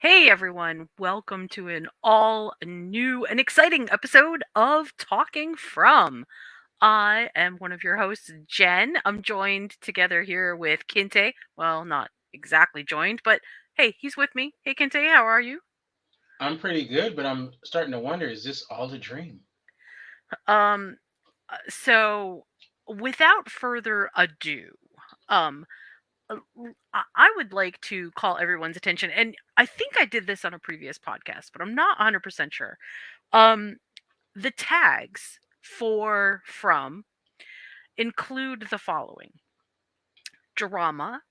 Hey everyone, welcome to an all new and exciting episode of Talking From. I am one of your hosts, Jen. I'm joined together here with Kinte. Well, not exactly joined, but hey, he's with me. Hey Kinte, how are you? I'm pretty good, but I'm starting to wonder, is this all a dream? Um, so without further ado, um, I would like to call everyone's attention, and I think I did this on a previous podcast, but I'm not 100% sure. Um, The tags for from include the following: drama,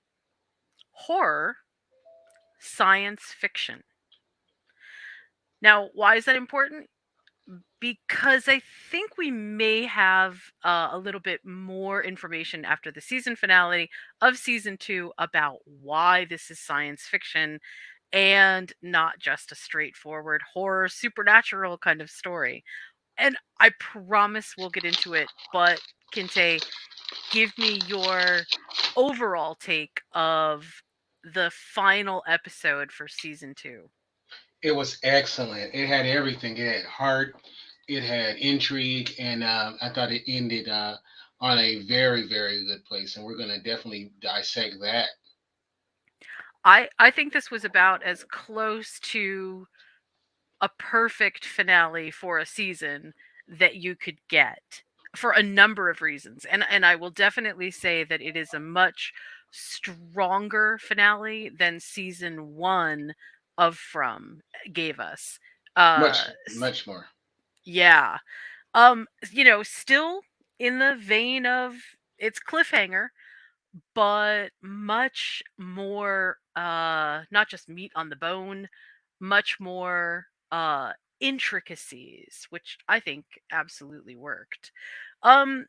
horror, science fiction. Now, why is that important? Because I think we may have a little bit more information after the season finale of season two about why this is science fiction and not just a straightforward horror supernatural kind of story. And I promise we'll get into it, but Kinte, give me your overall take of the final episode for season two. It was excellent. It had everything. It had heart, it had intrigue, and I thought it ended on a very, very good place. And we're going to definitely dissect that. I think this was about as close to a perfect finale for a season that you could get for a number of reasons. And I will definitely say that it is a much stronger finale than season 1 of From gave us. Uh Much, much more. yeah. Still in the vein of its cliffhanger, but much more not just meat on the bone, much more intricacies, which I think absolutely worked. Um,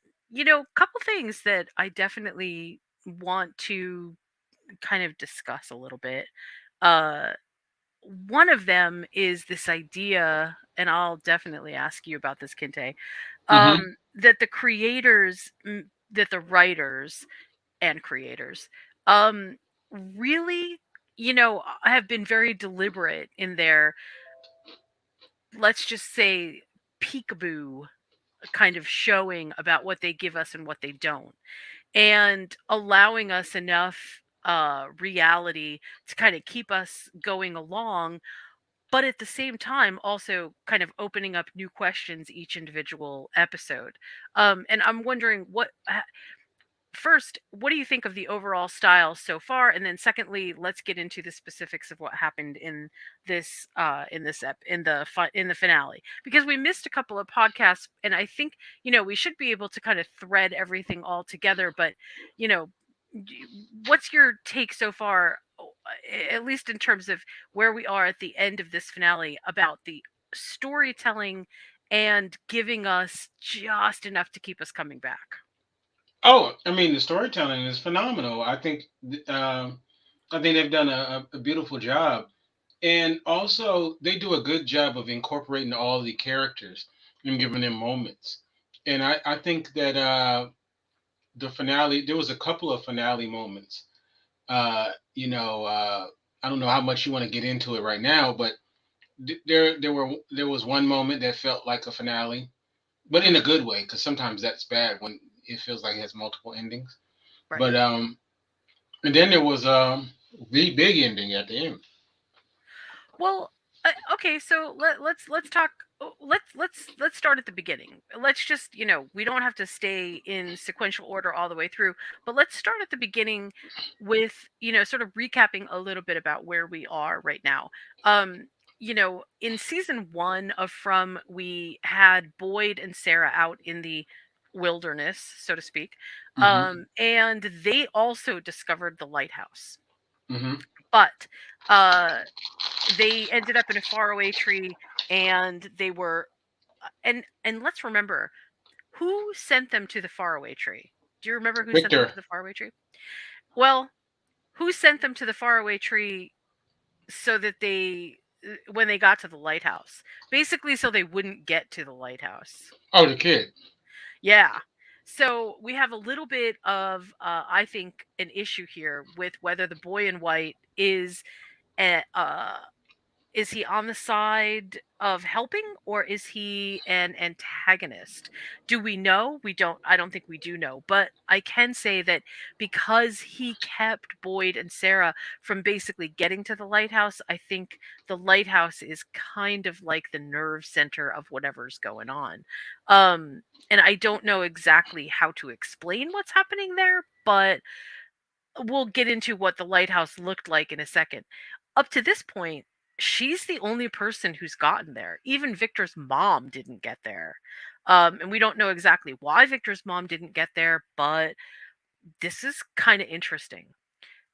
couple things that I definitely want to kind of discuss a little bit. Uh One of them is this idea, and I'll definitely ask you about this, Kinte, Hmm. that the creators, that the writers and creators, um, really, have been very deliberate in their, let's just say, peekaboo kind of showing about what they give us and what they don't, and allowing us enough reality to kind of keep us going along, but at the same time also kind of opening up new questions each individual episode. And I'm wondering first, what do you think of the overall style so far? And then secondly, let's get into the specifics of what happened in the finale, because we missed a couple of podcasts, and I think, we should be able to kind of thread everything all together. But, you know, d- what's your take so far, at least in terms of where we are at the end of this finale, about the storytelling and giving us just enough to keep us coming back? Oh, I mean, the storytelling is phenomenal. I think they've done a beautiful job. And also, they do a good job of incorporating all the characters and giving them moments. And I think that the finale, there was a couple of finale moments. Uh, you know, uh, I don't know how much you want to get into it right now, but there was one moment that felt like a finale, but in a Hmm. good way, because sometimes that's bad when it feels like it has multiple endings. Right. But and then there was the big ending at the end. Well, okay, so let's talk. Let's start at the beginning. Let's just, we don't have to stay in sequential order all the way through, but let's start at the beginning with, sort of recapping a little bit about where we are right now. In season 1 of From, we had Boyd and Sarah out in the wilderness, so to speak. Hmm. And they also discovered the lighthouse. Hmm. But they ended up in a faraway tree, and they were and let's remember who sent them to the faraway tree. Do you remember who sent them Victor. to the faraway tree? Well, who sent them to the faraway tree so that when they got to the lighthouse, basically so they wouldn't get to the lighthouse. Oh, the kid. Yeah. So we have a little bit of, I think, an issue here with whether the boy in white is a, Is he on the side of helping, or is he an antagonist? Do we know? We don't. I don't think we do know. But I can say that because he kept Boyd and Sarah from basically getting to the lighthouse, I think the lighthouse is kind of like the nerve center of whatever's going on. And I don't know exactly how to explain what's happening there, but we'll get into what the lighthouse looked like in a second. Up to this point, she's the only person who's gotten there. Even Victor's mom didn't get there. And we don't know exactly why Victor's mom didn't get there, but this is kind of interesting.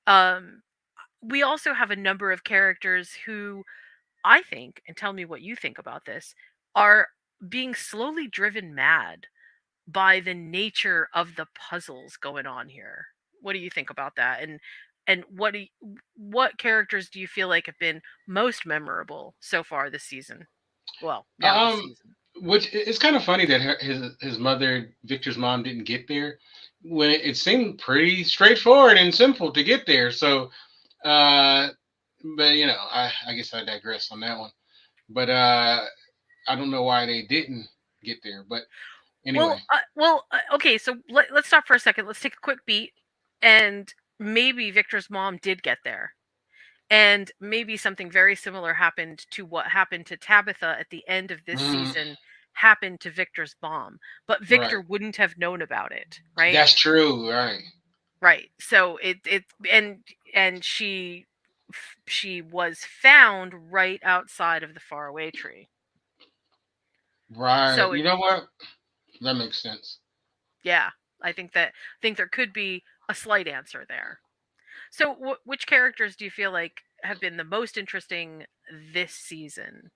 Um, we also have a number of characters who I think, and tell me what you think about this, are being slowly driven mad by the nature of the puzzles going on here. What do you think about that? And what characters do you feel like have been most memorable so far this season? Well, now this Um, season. which it's kind of funny that his mother, Victor's mom, didn't get there when it seemed pretty straightforward and simple to get there. So, uh, but I guess I digress on that one. But I don't know why they didn't get there. But anyway, Okay. So let's stop for a second. Let's take a quick beat, and maybe Victor's mom did get there. And maybe something very similar happened to what happened to Tabitha at the end of this mm, season happened to Victor's mom. But right, Victor wouldn't have known about it, right? that's true. Right, Right. So it and she was found right outside of the faraway tree. right. So You know what? That makes sense. yeah, I think there could be a slight answer there. So which characters do you feel like have been the most interesting this season?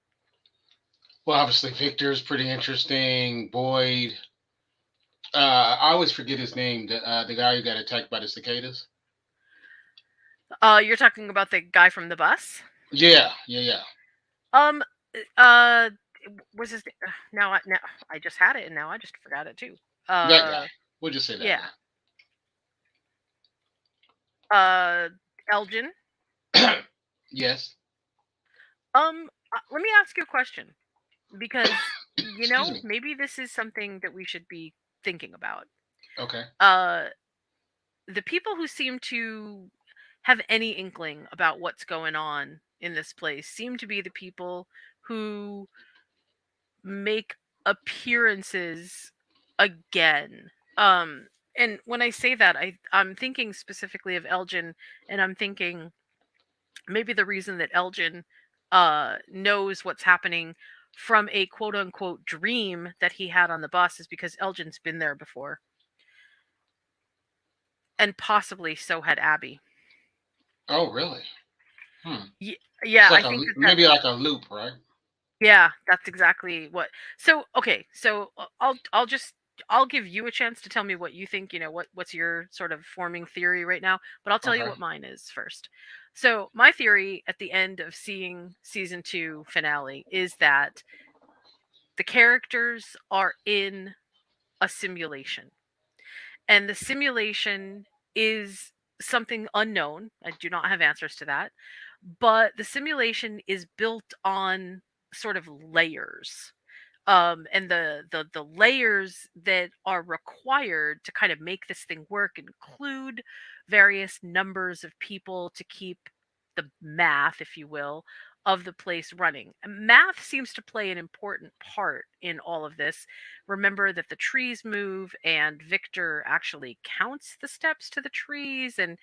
Well, obviously Victor's pretty interesting. Boyd. I always forget his name. The guy who got attacked by the cicadas. You're talking about the guy from the bus? Yeah, yeah, yeah. Um, uh, was his now I just had it and now I just forgot it too. That guy. Uh, We'll just say that yeah. Uh, Elgin. guy. Yes. Let me ask you a question because Excuse me. maybe this is something that we should be thinking about. Okay. Uh, the people who seem to have any inkling about what's going on in this place seem to be the people who make appearances again. And when I say that, I'm thinking specifically of Elgin, and I'm thinking maybe the reason that Elgin knows what's happening from a quote unquote dream that he had on the bus is because Elgin's been there before, and possibly so had Abby. Oh, really? Hmm. It's Yeah, I like think that maybe like a loop, right? yeah, that's exactly what. So, okay, so I'll give you a chance to tell me what you think, what's your sort of forming theory right now, but I'll tell you Okay. what mine is first. So, my theory at the end of seeing season 2 finale is that the characters are in a simulation. And the simulation is something unknown. I do not have answers to that. But the simulation is built on sort of layers. And the layers that are required to kind of make this thing work include various numbers of people to keep the math, if you will, of the place running. And math seems to play an important part in all of this. Remember that the trees move, and Victor actually counts the steps to the trees and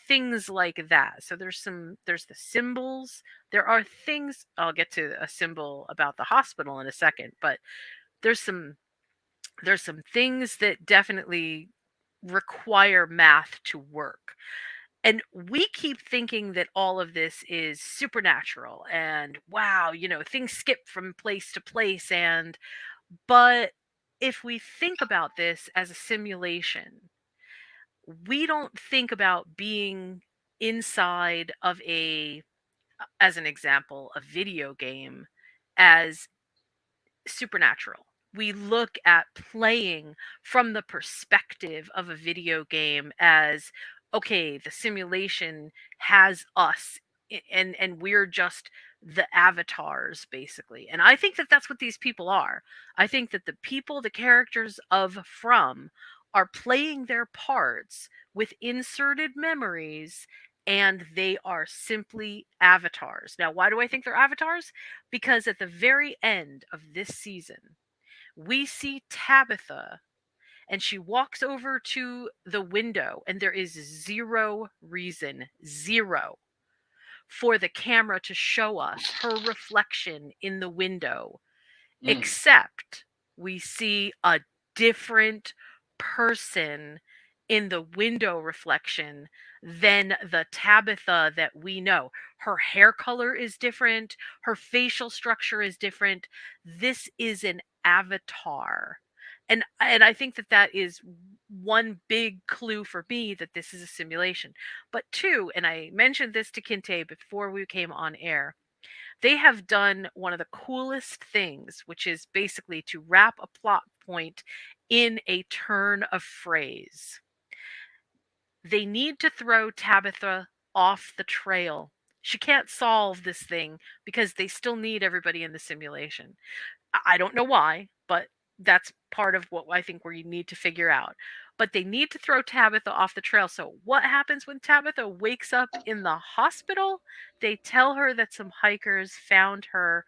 things like that. So there's the symbols. There are things. I'll get to a symbol about the hospital in a second, but there's some there's some things that definitely require math to work. And we keep thinking that all of this is supernatural and wow, things skip from place to place, and but if we think about this as a simulation, we don't think about being inside of as an example, a video game as supernatural. We look at playing from the perspective of a video game as okay, the simulation has us and we're just the avatars basically. And I think that that's what these people are. I think that the people, the characters of From, are playing their parts with inserted memories, and they are simply avatars. Now, why do I think they're avatars? Because at the very end of this season, we see Tabitha, and she walks over to the window, and there is zero reason, zero, for the camera to show us her reflection in the window, Mm, except we see a different person in the window reflection than the Tabitha that we know. Her hair color is different, her facial structure is different. This is an avatar. And I think that that is one big clue for me that this is a simulation. But two, and I mentioned this to Kinte before we came on air, they have done one of the coolest things, which is basically to wrap a plot point in a turn of phrase. They need to throw Tabitha off the trail. She can't solve this thing because they still need everybody in the simulation. I don't know why, but that's part of what I think we need to figure out. But they need to throw Tabitha off the trail. So, what happens when Tabitha wakes up in the hospital? They tell her that some hikers found her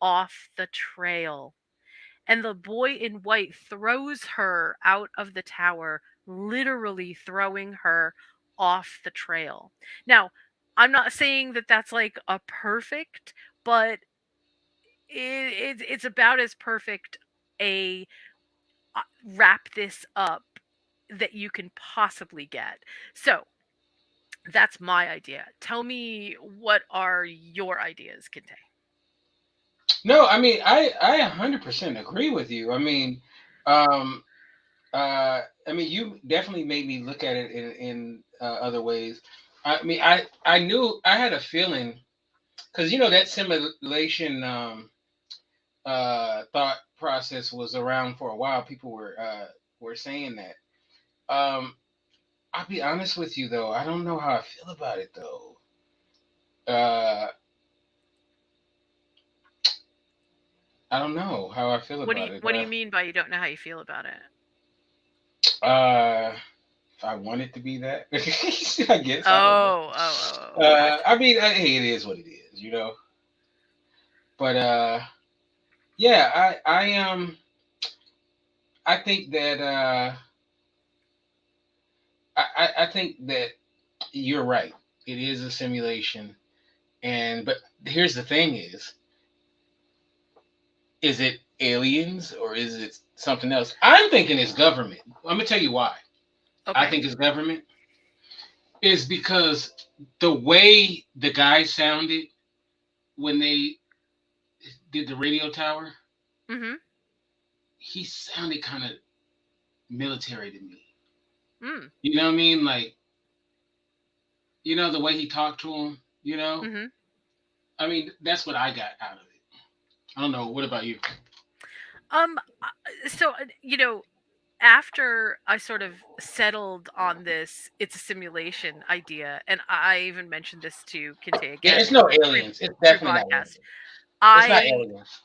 off the trail. And the boy in white throws her out of the tower, literally throwing her off the trail. Now, I'm not saying that that's like a perfect, but it's about as perfect a wrap this up that you can possibly get. So that's my idea. Tell me, what are your ideas, Kinte? no, I mean, I 100% agree with you. Um, I mean, you definitely made me look at it in other ways. I mean, I knew I had a feeling because that simulation thought process was around for a while. People were saying that. Um, I'll be honest with you though. I don't know how I feel about it though. Uh, I don't know how I feel about it. What do you mean by you don't know how you feel about it? If I want it to be that, I guess I don't know. Gotcha. I mean, hey, it is what it is, But yeah, I think that I think that you're right. It is a simulation, but here's the thing: is it aliens or is it something else? I'm thinking it's government. I'm gonna tell you why. I Okay. think it's government is because the way the guy sounded when they did the radio tower, Mm-hmm. he sounded kind of military to me. Mm. You know what I mean? Like, the way he talked to him. Mm-hmm. I mean, that's what I got out of it. I don't know. What about you? So after I sort of settled on this, it's a simulation idea, and I even mentioned this to Kinte Yeah, again it's no pre aliens. It's pre definitely not aliens. podcast. It's not I aliens.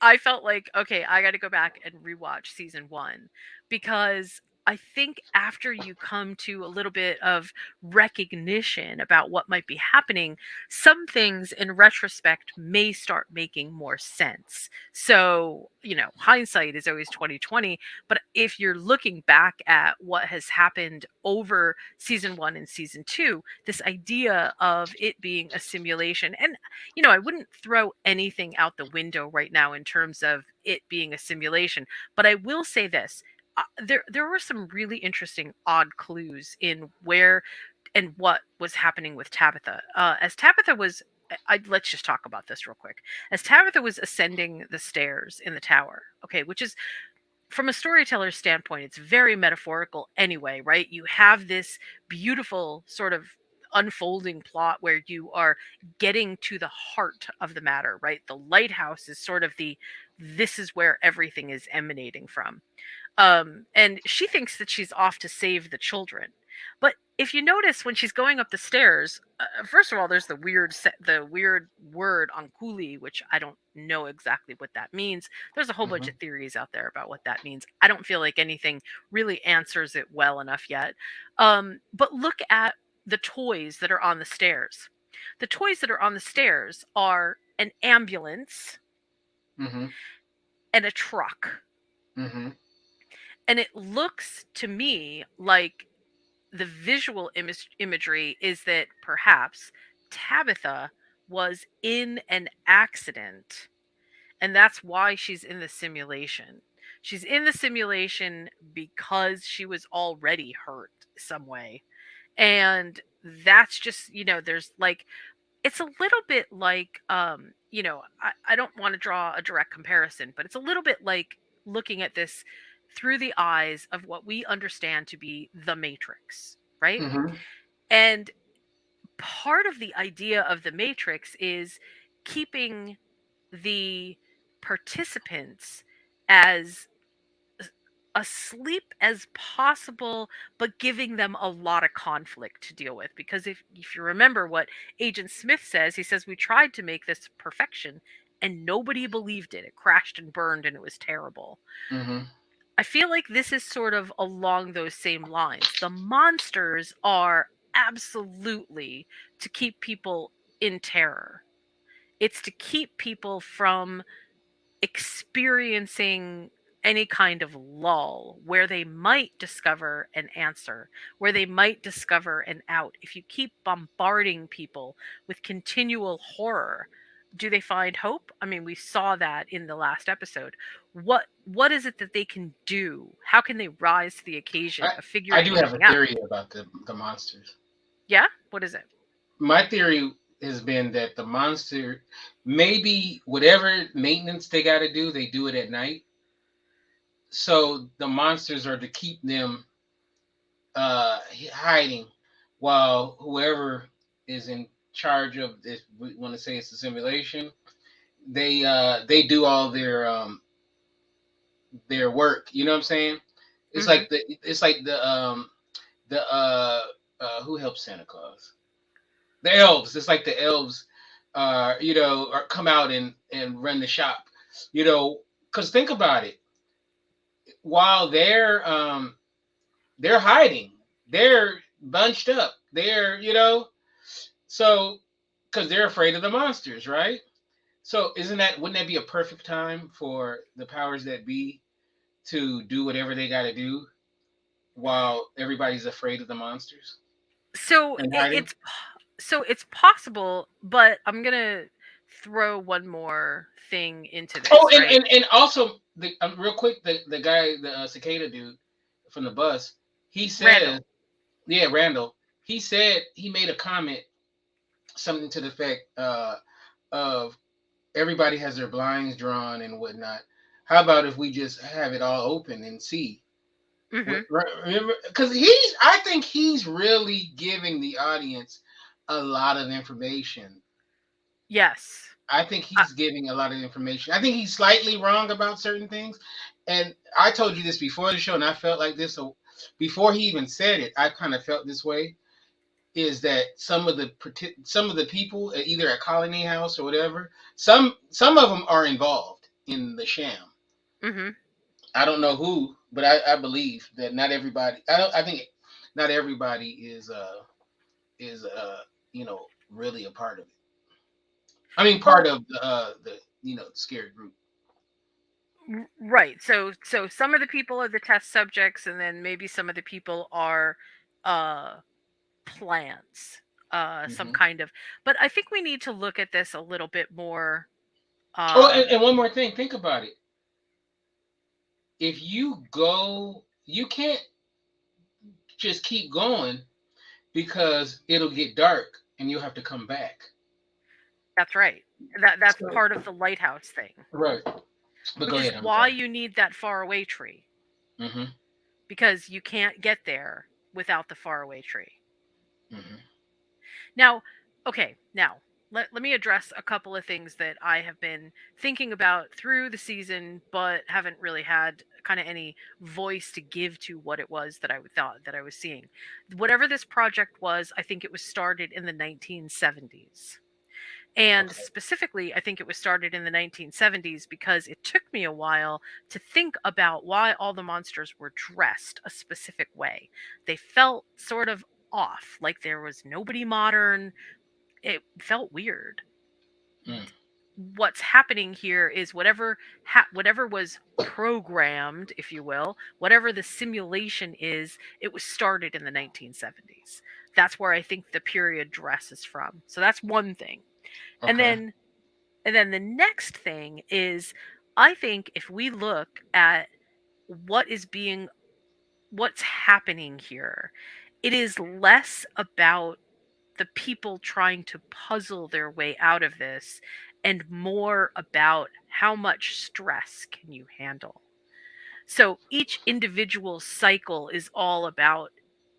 I felt like, okay, I got to go back and rewatch season one, because I think after you come to a little bit of recognition about what might be happening, some things in retrospect may start making more sense. So, hindsight is always 2020, but if you're looking back at what has happened over season 1 and season 2, this idea of it being a simulation, and I wouldn't throw anything out the window right now in terms of it being a simulation, but I will say this. There were some really interesting odd clues in where and what was happening with Tabitha. As Tabitha was, let's just talk about this real quick. As Tabitha was ascending the stairs in the tower, okay, which is, from a storyteller's standpoint, it's very metaphorical anyway, right? You have this beautiful sort of unfolding plot where you are getting to the heart of the matter, right? The lighthouse is sort of this is where everything is emanating from. And she thinks that she's off to save the children. But if you notice when she's going up the stairs, first of all, there's the weird word ankuli, which I don't know exactly what that means. There's a whole bunch Mm-hmm. of theories out there about what that means. I don't feel like anything really answers it well enough yet. But look at the toys that are on the stairs. The toys that are on the stairs are an ambulance Mm-hmm. and a truck. Mm-hmm. And it looks to me like the visual imagery is that perhaps Tabitha was in an accident, and that's why she's in the simulation. She's in the simulation because she was already hurt some way. And that's just, there's like, it's a little bit like, I don't want to draw a direct comparison, but it's a little bit like looking at this through the eyes of what we understand to be the Matrix, right? Mm-hmm. And part of the idea of the Matrix is keeping the participants as asleep as possible, but giving them a lot of conflict to deal with. Because if you remember what Agent Smith says, he says, we tried to make this perfection and nobody believed it. It crashed and burned and it was terrible. Mm-hmm. I feel like this is sort of along those same lines. The monsters are absolutely to keep people in terror. It's to keep people from experiencing any kind of lull where they might discover an answer, where they might discover an out. If you keep bombarding people with continual horror, do they find hope? I mean, we saw that in the last episode. What is it that they can do? How can they rise to the occasion I of I do figuring have a anything out? theory about the monsters. Yeah? What is it? My theory has been that the monster, maybe whatever maintenance they got to do, they do it at night. So the monsters are to keep them hiding while whoever is in charge of this, we want to say it's a simulation, they do all their work. You know what I'm saying? It's Mhm. like the who helps Santa Claus? The elves. It's like the elves, are come out and run the shop. Because think about it. While they're hiding, they're bunched up. So because they're afraid of the monsters, right? So wouldn't that be a perfect time for the powers that be to do whatever they got to do while everybody's afraid of the monsters So and hiding? it's possible, but I'm gonna throw one more thing into Oh, this, and right? and, and also real quick, the guy, the cicada dude from the bus, he says, Randall. yeah, Randall, he said he made a comment, something to the effect of everybody has their blinds drawn and whatnot. How about if we just have it all open and see? Hmm. Remember, because I think he's really giving the audience a lot of information. Yes. I think Uh, he's giving a lot of information. I think he's slightly wrong about certain things. And I told you this before the show, and I felt like this. So before he even said it, I kind of felt this way. Is that some of the people, either at Colony House or whatever, some of them are involved in the sham. hmm. I don't know who, but I believe that not everybody. I think not everybody is really a part of it. I mean, part Well, of the scared group. right. So some of the people are the test subjects, and then maybe some of the people are uh plants, some Hmm. kind of. But I think we need to look at this a little bit more. Oh, and, Um, and one more thing. Think about it. If you go, you can't just keep going because it'll get dark and you'll have to come back. that's right. That's So, part of the lighthouse thing, right. But go which is ahead. I'm why sorry. you need that faraway tree, Hmm. because you can't get there without the faraway tree. Hmm. Now, okay, now. let me address a couple of things that I have been thinking about through the season, but haven't really had kind of any voice to give to what it was that I thought that I was seeing. Whatever this project was, I think it was started in the 1970s. And Okay. specifically, I think it was started in the 1970s because it took me a while to think about why all the monsters were dressed a specific way. They felt sort of off, like there was nobody modern. It felt weird. Mm. What's happening here is whatever was programmed, if you will, whatever the simulation is, it was started in the 1970s. That's where I think the period dress is from. So that's one thing. And Okay. then and then the next thing is, I think if we look at what is being what's happening here, it is less about the people trying to puzzle their way out of this and more about how much stress can you handle. So each individual cycle is all about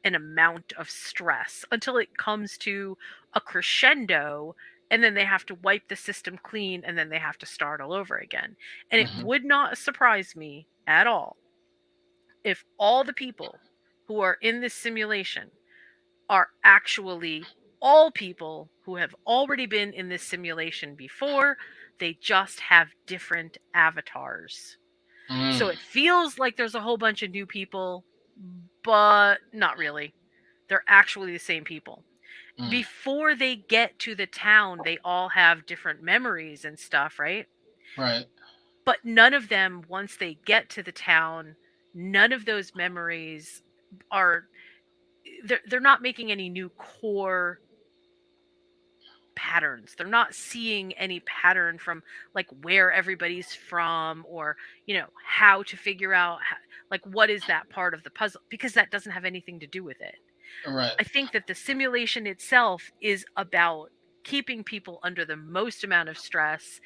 an amount of stress until it comes to a crescendo, and then they have to wipe the system clean, and then they have to start all over again. And it Hmm. would not surprise me at all if all the people who are in this simulation are actually all people who have already been in this simulation before. They just have different avatars. Mm. So it feels like there's a whole bunch of new people, but not really. They're actually the same people. Mm. Before they get to the town, they all have different memories and stuff, right? Right. But none of them, once they get to the town, none of those memories are, they're not making any new core patterns. They're not seeing any pattern from like where everybody's from, or, how to figure out like what is that part of the puzzle, because that doesn't have anything to do with it. Right. I think that the simulation itself is about keeping people under the most amount of stress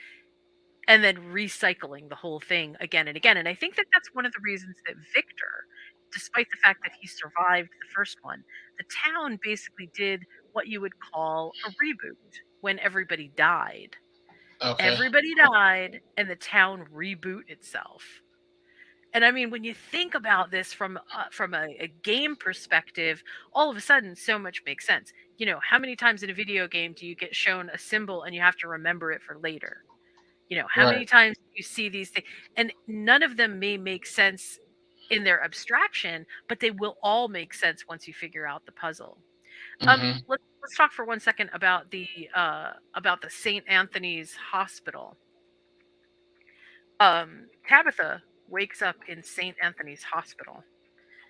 and then recycling the whole thing again and again. And I think that that's one of the reasons that Victor, despite the fact that he survived the first one, the town basically did what you would call a reboot when everybody died. Okay. Everybody died and the town reboot itself. And I mean, when you think about this from a game perspective, all of a sudden, so much makes sense. How many times in a video game do you get shown a symbol and you have to remember it for later? How Right. many times do you see these things? And none of them may make sense in their abstraction, but they will all make sense once you figure out the puzzle. Hmm. Let's talk for 1 second about the St. Anthony's Hospital. Tabitha wakes up in St. Anthony's Hospital,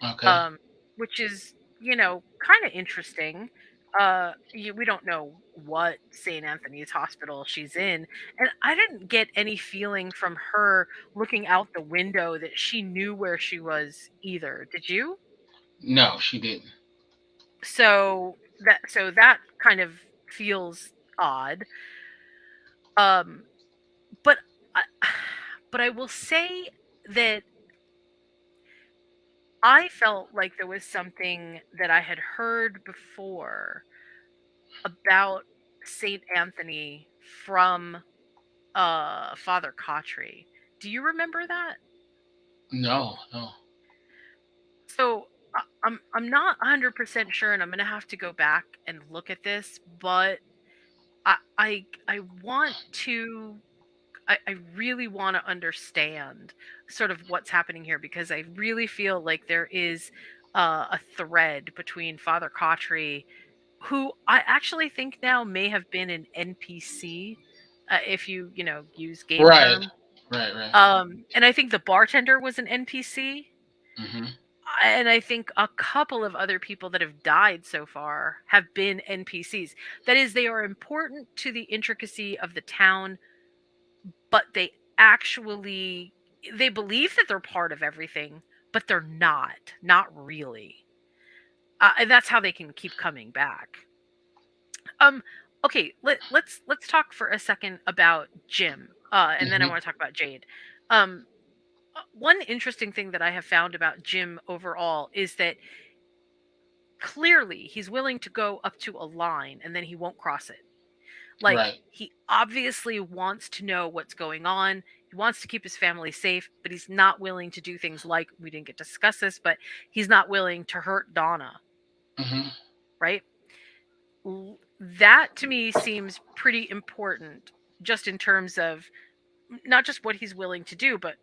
Okay. um, which is, kind of interesting. We don't know what St. Anthony's Hospital she's in, and I didn't get any feeling from her looking out the window that she knew where she was either. Did you? No, she didn't. So that kind of feels odd. Um, but I, but I will say that I felt like there was something that I had heard before about Saint Anthony from Father Cautry. Do you remember that? No. No. So I'm not 100% sure, and I'm gonna have to go back and look at this, but I want to. I really want to understand sort of what's happening here, because I really feel like there is a thread between Father Cautry, who I actually think now may have been an NPC, if you use game Right. term. Right. Right. And I think the bartender was an NPC, Hmm. and I think a couple of other people that have died so far have been NPCs. That is, they are important to the intricacy of the town, but they believe that they're part of everything, but they're not really. And that's how they can keep coming back. Um, okay, let's talk for a second about Jim, and then I Hmm. want to talk about Jade. One interesting thing that I have found about Jim overall is that clearly he's willing to go up to a line and then he won't cross it. Like, Right. he obviously wants to know what's going on. He wants to keep his family safe, but he's not willing to do things like, we didn't get to discuss this, but he's not willing to hurt Donna, Hmm. right? That to me seems pretty important, just in terms of not just what he's willing to do, but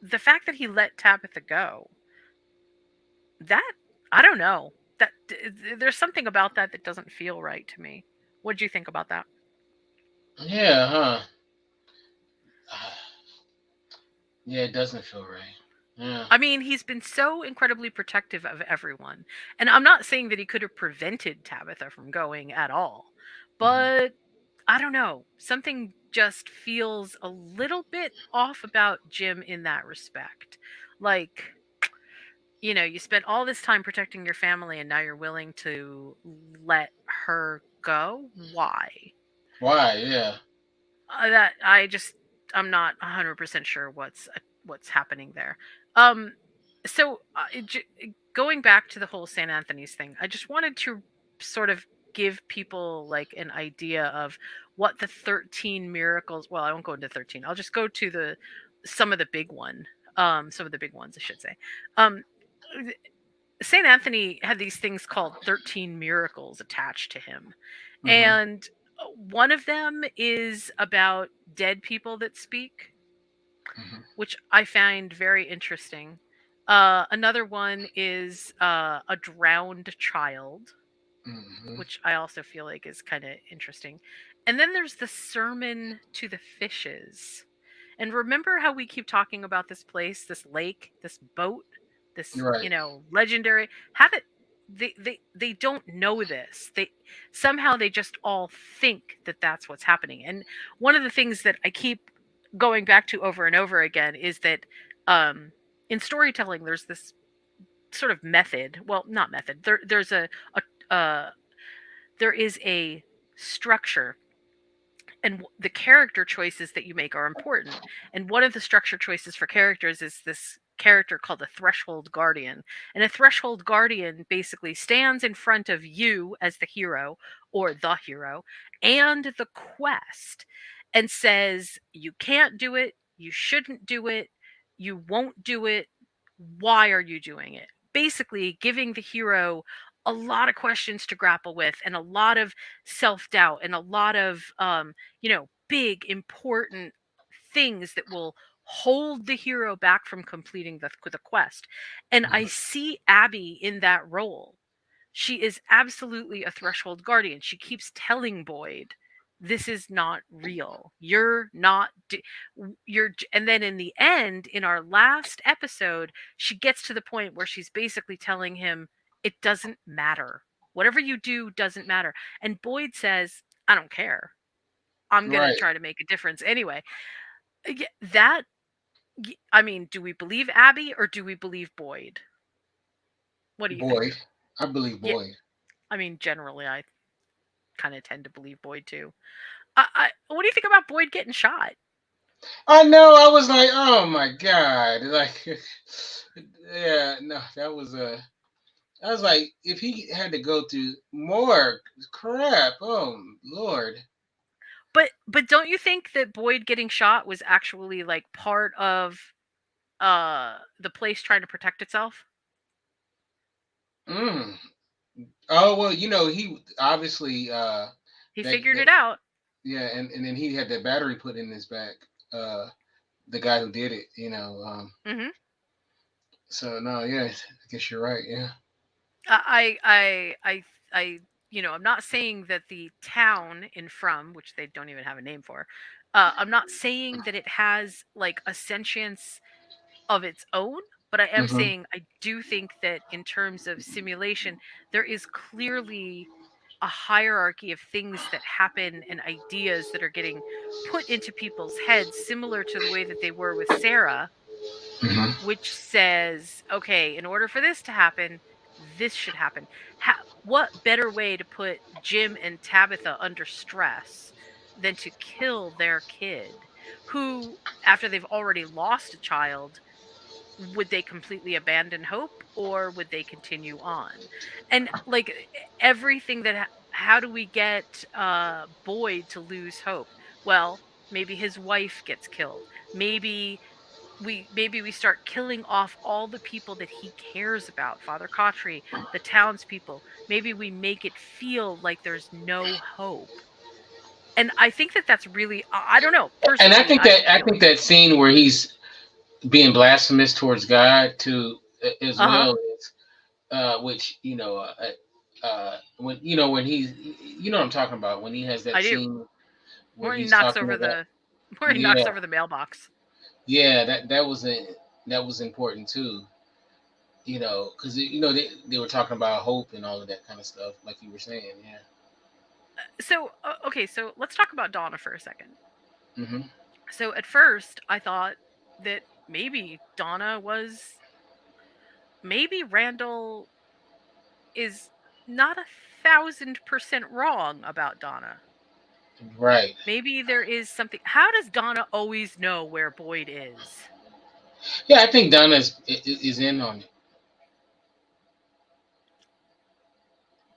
the fact that he let Tabitha go. That, I don't know. There's something about that that doesn't feel right to me. What do you think about that? Yeah, huh? Yeah, it doesn't feel right. Yeah. I mean, he's been so incredibly protective of everyone. And I'm not saying that he could have prevented Tabitha from going at all. Hmm. But I don't know. Something just feels a little bit off about Jim in that respect. Like, you spent all this time protecting your family and now you're willing to let her go? Why? Why? Yeah. That I'm not 100% sure what's happening there. Um so going back to the whole St. Anthony's thing, I just wanted to sort of give people like an idea of what the 13 miracles, well, I won't go into 13. I'll just go to the some of the big one. Some of the big ones, I should say. Um St. Anthony had these things called 13 miracles attached to him. Hmm. And one of them is about dead people that speak, Hmm. which I find very interesting. Another one is a drowned child, Hmm. which I also feel like is kind of interesting. And then there's the sermon to the fishes. And remember how we keep talking about this place, this lake, this boat, this, Right. legendary, have it they don't know this. They somehow they just all think that that's what's happening. And one of the things that I keep going back to over and over again is that um in storytelling there's this sort of method, well, not method. There's a there is a structure, and the character choices that you make are important. And one of the structure choices for characters is this character called a threshold guardian. And a threshold guardian basically stands in front of you as the hero or the hero and the quest and says, you can't do it, you shouldn't do it, you won't do it, why are you doing it? Basically giving the hero a lot of questions to grapple with, and a lot of self-doubt, and a lot of big important things that will hold the hero back from completing the quest. And I Hmm. see Abby in that role. She is absolutely a threshold guardian. She keeps telling Boyd, this is not real. You're not and then in the end, in our last episode, she gets to the point where she's basically telling him it doesn't matter. Whatever you do doesn't matter. And Boyd says, I don't care. I'm going to Right. try to make a difference anyway. That, I mean, do we believe Abby or do we believe Boyd? What do you think? Boyd. I believe Yeah, Boyd. I mean, generally, I kind of tend to believe Boyd too. What do you think about Boyd getting shot? I know. I was like, oh my god. Like, yeah. No, that was a. I was like, if he had to go through more crap, oh Lord. But don't you think that Boyd getting shot was actually like part of the place trying to protect itself? Mm. Oh well, he obviously He that figured that it out. yeah, and then he had that battery put in his back. The guy who did it, Mhm. So no, yeah, I guess you're right. Yeah. I I'm not saying that the town in From, which they don't even have a name for, I'm not saying that it has like a sentience of its own, but I am Hmm. saying I do think that in terms of simulation, there is clearly a hierarchy of things that happen and ideas that are getting put into people's heads, similar to the way that they were with Sarah, Hmm. which says, okay, in order for this to happen, this should happen. What better way to put Jim and Tabitha under stress than to kill their kid, who, after they've already lost a child, would they completely abandon hope or would they continue on? And like everything that how do we get Boyd to lose hope? Well, maybe his wife gets killed. Maybe we start killing off all the people that he cares about, Father Cautry, the townspeople. Maybe we make it feel like there's no hope. And I think that that's really, I don't know, And personally, I just I feel think it. that scene where he's being blasphemous towards God too, as Uh-huh. well as which when when he's what I'm talking about, when he has that I do. scene where Where he he's knocks talking over about. the where he knocks Yeah, over the mailbox. yeah, that was important too. Because they were talking about hope and all of that kind of stuff, like you were saying. Yeah. So, okay, so let's talk about Donna for a second. Hmm. So at first, I thought that maybe Donna was, maybe Randall is not 1,000% wrong about Donna. Right. Maybe there is something. How does Donna always know where Boyd is? Yeah, I think is in on it.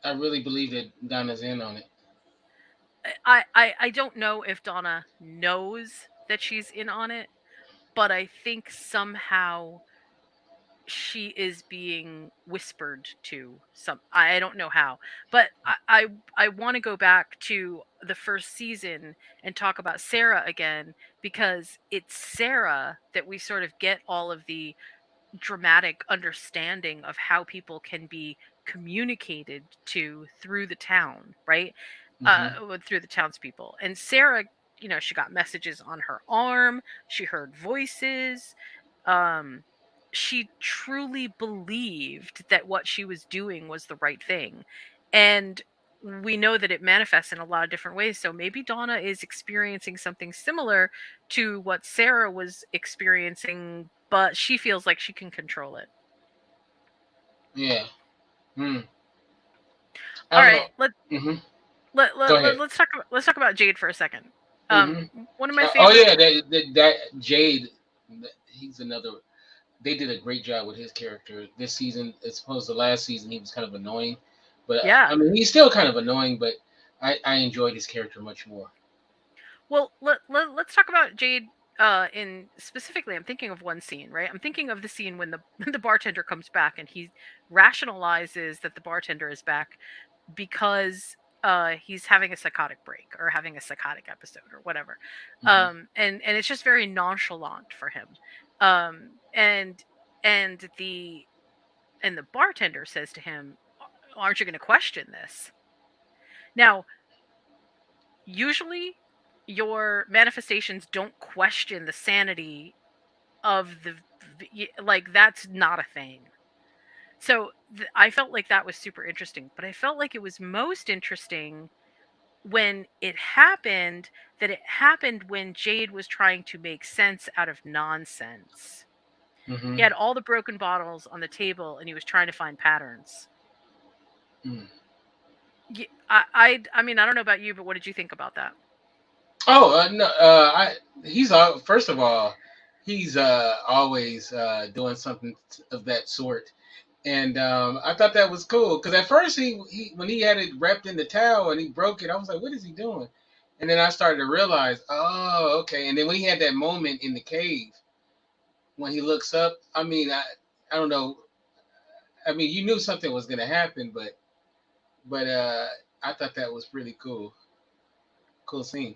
I really believe that Donna's in on it. I don't know if Donna knows that she's in on it, but I think somehow she is being whispered to some. I don't know how, but I want to go back to the first season and talk about Sarah again, because it's Sarah that we sort of get all of the dramatic understanding of how people can be communicated to through the town, right? Hmm. Through the townspeople. And Sarah, she got messages on her arm, she heard voices. Um, she truly believed that what she was doing was the right thing. And we know that it manifests in a lot of different ways. So maybe Donna is experiencing something similar to what Sarah was experiencing, but she feels like she can control it. Yeah. Hmm. I All don't right, know. Hmm. Go ahead. let's talk about Jade for a second. Hmm. One of my Oh favorite. yeah, that Jade, he's another. They did a great job with his character this season. As opposed to last season, he was kind of annoying, but I Yeah. mean, he's still kind of annoying. But I enjoyed his character much more. Well, let's talk about Jade. In specifically, I'm thinking of one scene, right? I'm thinking of the scene when the the bartender comes back and he rationalizes that the bartender is back because he's having a psychotic break or having a psychotic episode or whatever. Hmm. And it's just very nonchalant for him. Um and and the bartender says to him, "Aren't you going to question this?" Now, usually your manifestations don't question the sanity of like, that's not a thing. So I felt like that was super interesting, but I felt like it was most interesting when it happened, that it happened when Jade was trying to make sense out of nonsense. He Hmm. had all the broken bottles on the table and he was trying to find patterns. Mm. I mean, I don't know about you, but what did you think about that? Oh no, he's first of all, he's always doing something of that sort. And I thought that was cool because at first he when he had it wrapped in the towel and he broke it, I was like, "What is he doing?" And then I started to realize, "Oh, okay." And then when he had that moment in the cave when he looks up, I don't know. I mean, you knew something was gonna happen, but I thought that was pretty cool. Cool scene.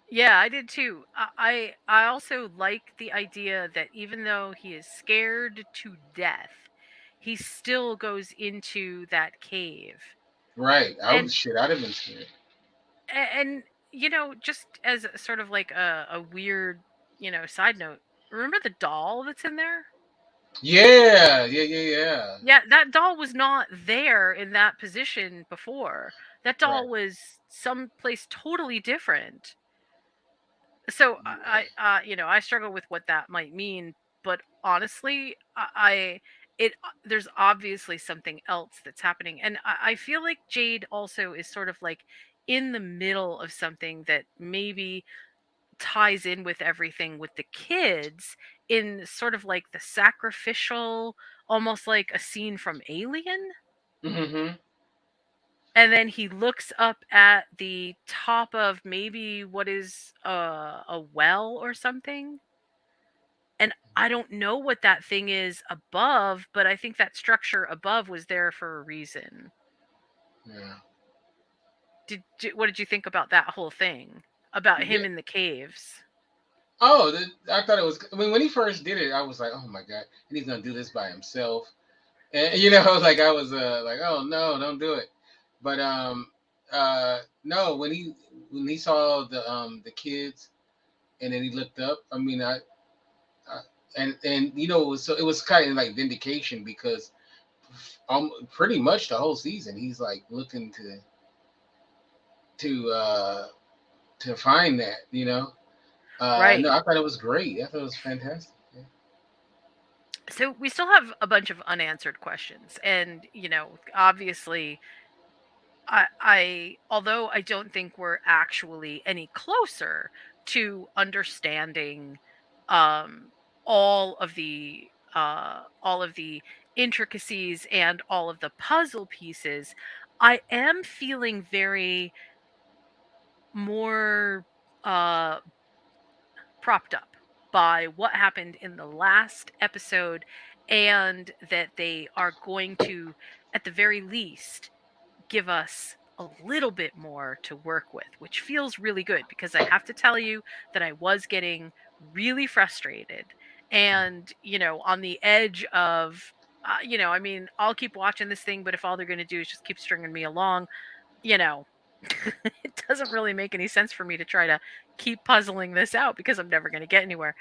Yeah, I did too. I also like the idea that even though he is scared to death, he still goes into that cave. Right. And I'd have been scared. and just as a sort of like a weird, side note, remember the doll that's in there? Yeah, yeah, yeah, yeah. Yeah, that doll was not there in that position before. That Right. doll was someplace totally different. So I struggle with what that might mean, but honestly, there's obviously something else that's happening, and I feel like Jade also is sort of like in the middle of something that maybe ties in with everything with the kids, in sort of like the sacrificial, almost like a scene from Alien. Hmm. and then he looks up at the top of maybe what is a well or something, and I don't know what that thing is above, but I think that structure above was there for a reason. Yeah. What did you think about that whole thing about Yeah. him in the caves? Oh, I thought it was. I mean, when he first did it, I was like, "Oh my god!" And he's gonna do this by himself. And like I was like, "Oh no, don't do it." But no, when he saw the kids, and then he looked up. I mean, I and it was so it was kind of like vindication because pretty much the whole season he's like looking to uh to find that. No, Right. I thought it was great. I thought it was fantastic. Yeah. So we still have a bunch of unanswered questions, and obviously, I although I don't think we're actually any closer to understanding um all of the all of the intricacies and all of the puzzle pieces, I am feeling very more uh propped up by what happened in the last episode, and that they are going to, at the very least, give us a little bit more to work with, which feels really good because I have to tell you that I was getting really frustrated and, on the edge of, I mean, I'll keep watching this thing, but if all they're going to do is just keep stringing me along, you know, it doesn't really make any sense for me to try to keep puzzling this out because I'm never going to get anywhere.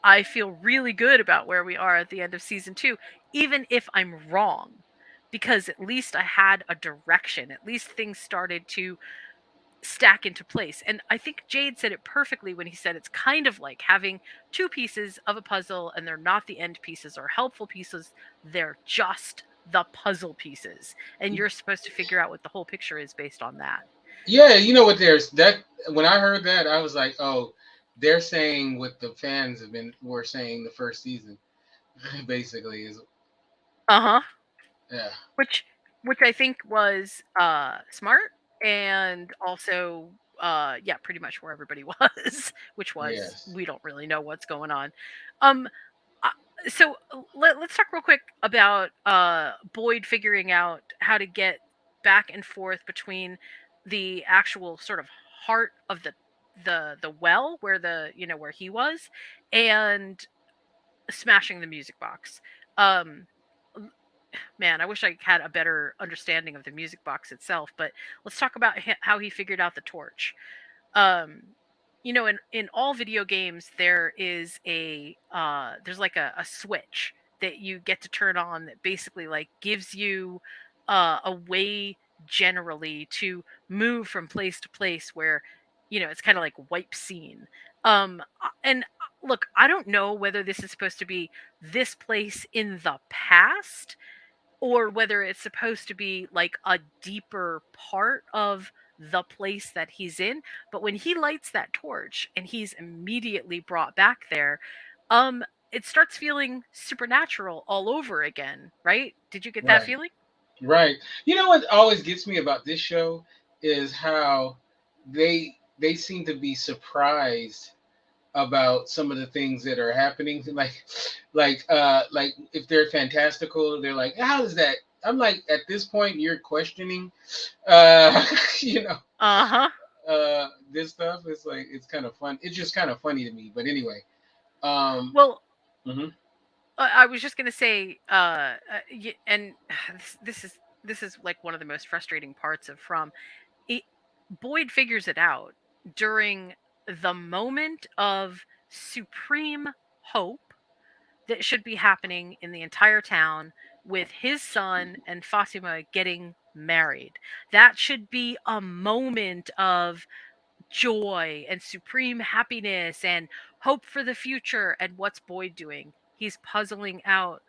I feel really good about where we are at the end of season 2, even if I'm wrong, because at least I had a direction. At least things started to stack into place. And I think Jade said it perfectly when he said it's kind of like having two pieces of a puzzle, and they're not the end pieces or helpful pieces, they're just the puzzle pieces. And you're supposed to figure out what the whole picture is based on that. Yeah, you know what? There's that. When I heard that, I was like, "Oh, they're saying what the fans were saying the first season, basically." Is Uh huh. Yeah. which which I think was smart, and also yeah, pretty much where everybody was, which was Yes. we don't really know what's going on. Um uh, let's talk real quick about Boyd figuring out how to get back and forth between the actual sort of heart of the well where where he was, and smashing the music box. Um Man, I wish I had a better understanding of the music box itself, but let's talk about how he figured out the torch. Um, in all video games, there is there's like a switch that you get to turn on that basically like gives you a way generally to move from place to place where it's kind of like wipe scene. And look, I don't know whether this is supposed to be this place in the past, or whether it's supposed to be like a deeper part of the place that he's in. But when he lights that torch and he's immediately brought back there, um it starts feeling supernatural all over again, right? Did you get that Right. feeling? Right. You know what always gets me about this show is how they seem to be surprised about some of the things that are happening. Like if they're fantastical, they're like, how is that? I'm like, at this point, you're questioning, uh, you know, Uh-huh. this stuff. It's like it's kind of fun. It's just kind of funny to me. But anyway, um, Well, mhm. I was just gonna say, and this is like one of the most frustrating parts of From. it, Boyd figures it out during the moment of supreme hope that should be happening in the entire town, with his son and Fatima getting married. That should be a moment of joy and supreme happiness and hope for the future. And what's Boyd doing? He's puzzling out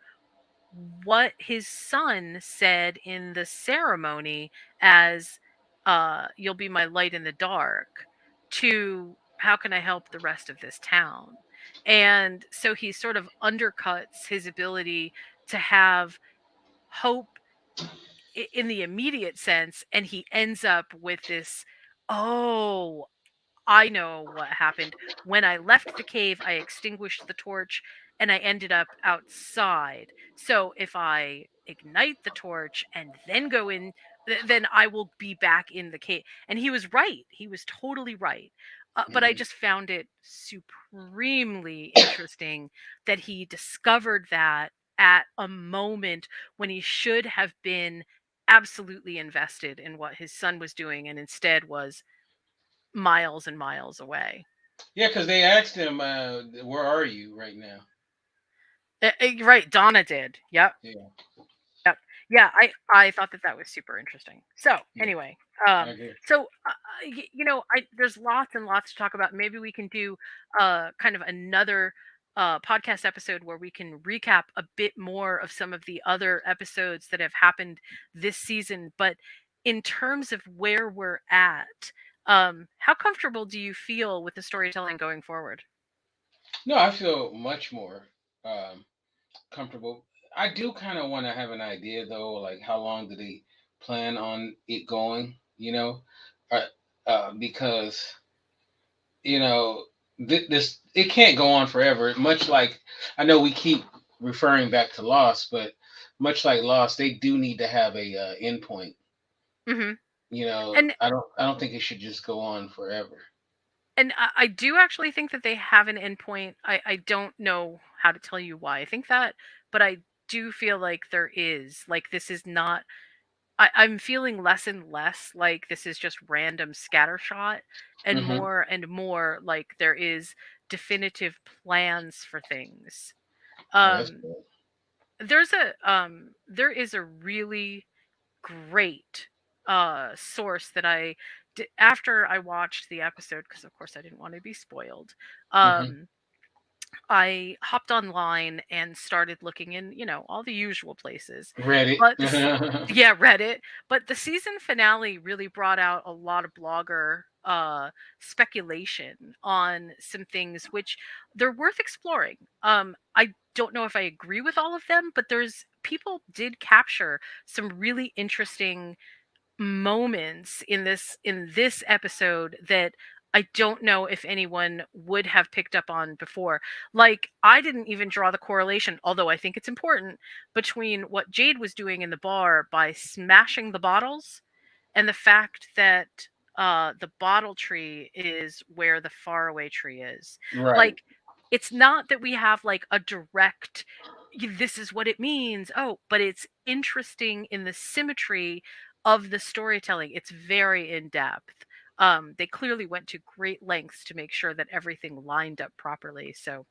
what his son said in the ceremony as you'll be my light in the dark, to how can I help the rest of this town. And so he sort of undercuts his ability to have hope in the immediate sense, and he ends up with this, oh, I know what happened. When I left the cave, I extinguished the torch and I ended up outside. So if I ignite the torch and then go in, then I will be back in the cave. And he was right. He was totally right. But I Hmm. just found it supremely interesting that he discovered that at a moment when he should have been absolutely invested in what his son was doing and instead was miles and miles away. Yeah, because they asked him, "Where are you right now?" Right, Donna did. Yep, Yeah, yep. Yeah, I thought that that was super interesting. So yeah, anyway, I agree. so I there's lots and lots to talk about. Maybe we can do kind of another podcast episode where we can recap a bit more of some of the other episodes that have happened this season. But in terms of where we're at, how comfortable do you feel with the storytelling going forward? No, I feel much more um, comfortable. I do kind of want to have an idea though, like how long do they plan on it going? Uh, because you know this it can't go on forever. Much like I know we keep referring back to Lost, but much like Lost, they do need to have a end point. Hmm. And I don't think it should just go on forever. I do actually think that they have an endpoint. I don't know how to tell you why I think that, but I do feel like there is. Like this is not. I'm feeling less and less like this is just random scattershot, Hmm. and more like there is definitive plans for things. Oh, that's Um, good. there is a really great source that after I watched the episode, because of course I didn't want to be spoiled. Hmm. um I hopped online and started looking in, all the usual places. Reddit. But yeah, Reddit. But the season finale really brought out a lot of blogger speculation on some things which they're worth exploring. I don't know if I agree with all of them, but there's people did capture some really interesting moments in this episode that I don't know if anyone would have picked up on before. Like I didn't even draw the correlation, although I think it's important, between what Jade was doing in the bar by smashing the bottles and the fact that the bottle tree is where the faraway tree is. Right. Like, it's not that we have like a direct, this is what it means. Oh, but it's interesting in the symmetry of the storytelling. It's very in depth. They clearly went to great lengths to make sure that everything lined up properly. So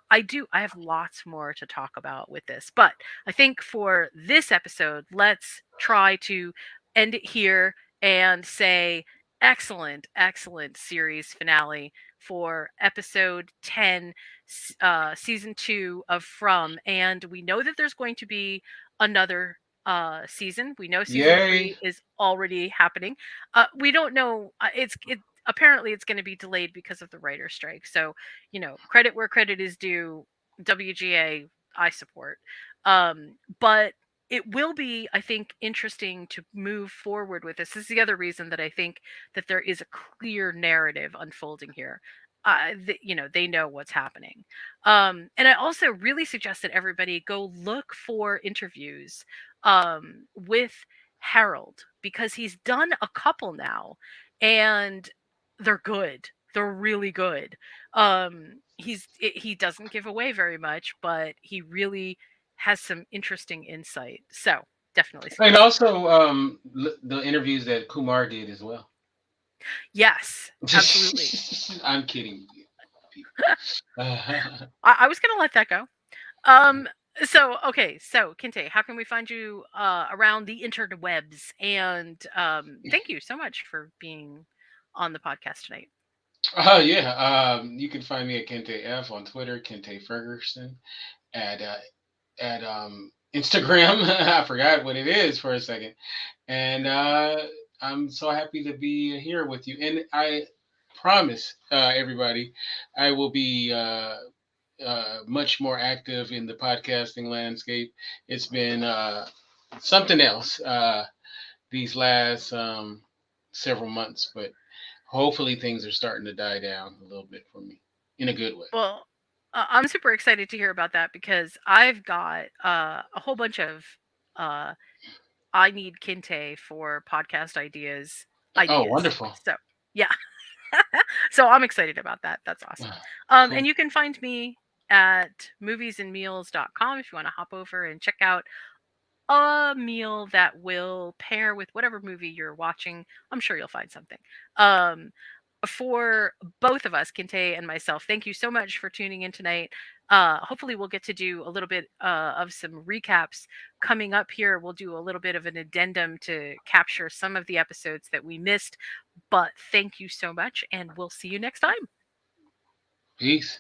I do. I have lots more to talk about with this, but I think for this episode, let's try to end it here and say excellent, excellent series finale for episode 10, season 2 of From. And we know that there's going to be another season. We know season Yay. 3 is already happening. We don't know. Apparently it's going to be delayed because of the writer strike. So credit where credit is due. WGA, I support. But it will be, I think, interesting to move forward with this. This is the other reason that I think that there is a clear narrative unfolding here. They know what's happening. And I also really suggest that everybody go look for interviews with Harold because he's done a couple now, and they're good. They're really good. He doesn't give away very much, but he really has some interesting insight. So definitely And suggest that. also the interviews that Kumar did as well. Yes, absolutely. I'm kidding, people. I was gonna let that go. Um, so okay, so Kinte, how can we find you around the interwebs? And thank you so much for being on the podcast tonight. Oh yeah. You can find me at Kente F on Twitter, Kente Ferguson at Instagram. I forgot what it is for a second, and I'm so happy to be here with you. And I promise everybody, I will be much more active in the podcasting landscape. It's been something else these last several months, but hopefully things are starting to die down a little bit for me in a good way. Well, I'm super excited to hear about that because I've got a whole bunch of uh, I need Kinte for podcast Oh, ideas. wonderful. So yeah, so I'm excited about that. That's awesome. Cool. And you can find me at moviesandmeals.com if you want to hop over and check out a meal that will pair with whatever movie you're watching. I'm sure you'll find something. Um, for both of us, Kinte and myself, thank you so much for tuning in tonight. Hopefully, we'll get to do a little bit of some recaps coming up here. We'll do a little bit of an addendum to capture some of the episodes that we missed. But thank you so much, and we'll see you next time. Peace.